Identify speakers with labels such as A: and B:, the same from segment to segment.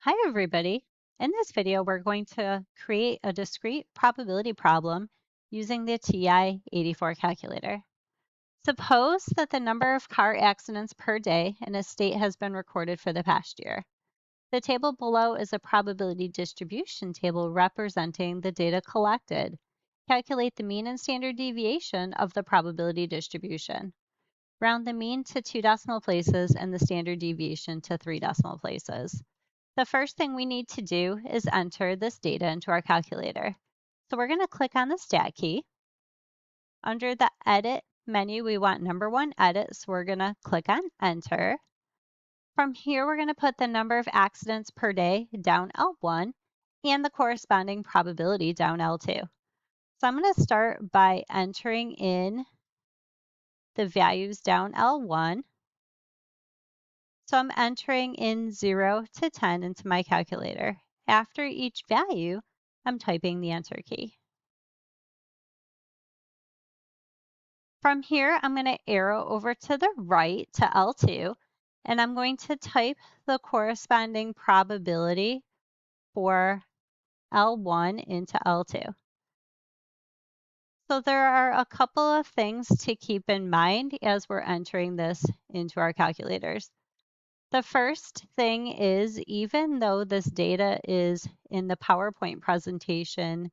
A: Hi, everybody. In this video, we're going to create a discrete probability problem using the Ti-84 calculator. Suppose that the number of car accidents per day in a state has been recorded for the past year. The table below is a probability distribution table representing the data collected. Calculate the mean and standard deviation of the probability distribution. Round the mean to 2 decimal places and the standard deviation to 3 decimal places. The first thing we need to do is enter this data into our calculator. So we're going to click on the Stat key. Under the Edit menu, we want number 1 edit, so we're going to click on Enter. From here, we're going to put the number of accidents per day down L1 and the corresponding probability down L2. So I'm going to start by entering in the values down L1. So I'm entering in 0 to 10 into my calculator. After each value, I'm typing the enter key. From here, I'm going to arrow over to the right to L2, and I'm going to type the corresponding probability for L1 into L2. So there are a couple of things to keep in mind as we're entering this into our calculators. The first thing is, even though this data is in the PowerPoint presentation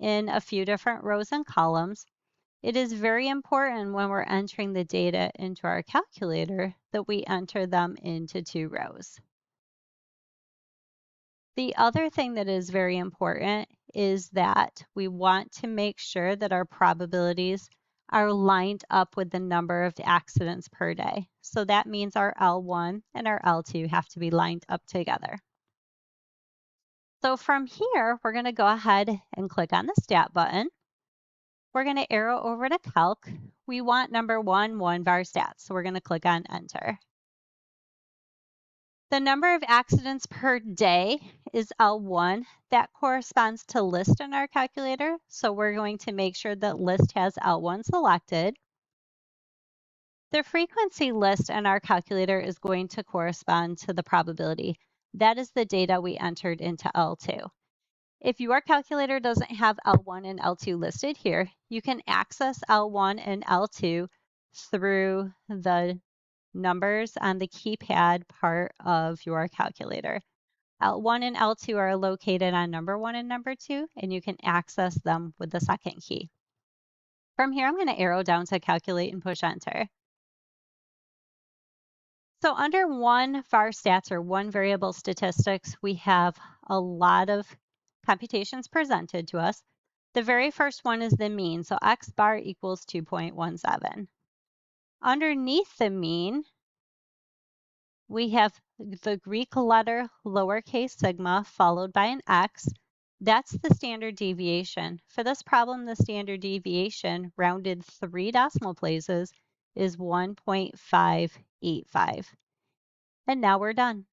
A: in a few different rows and columns, it is very important when we're entering the data into our calculator that we enter them into 2 rows. The other thing that is very important is that we want to make sure that our probabilities are lined up with the number of accidents per day. So that means our L1 and our L2 have to be lined up together. So from here, we're going to go ahead and click on the Stat button. We're going to arrow over to Calc. We want number 1 var stats, so we're going to click on Enter. The number of accidents per day is L1. That corresponds to list in our calculator, so we're going to make sure that list has L1 selected. The frequency list in our calculator is going to correspond to the probability. That is the data we entered into L2. If your calculator doesn't have L1 and L2 listed here, you can access L1 and L2 through the numbers on the keypad part of your calculator. L1 and L2 are located on number 1 and number 2, and you can access them with the second key. From here, I'm going to arrow down to calculate and push enter. So under one var stats, or one variable statistics, we have a lot of computations presented to us. The very first one is the mean, so x bar equals 2.17. Underneath the mean, we have the Greek letter lowercase sigma followed by an x. That's the standard deviation. For this problem, the standard deviation rounded 3 decimal places is 1.585. And now we're done.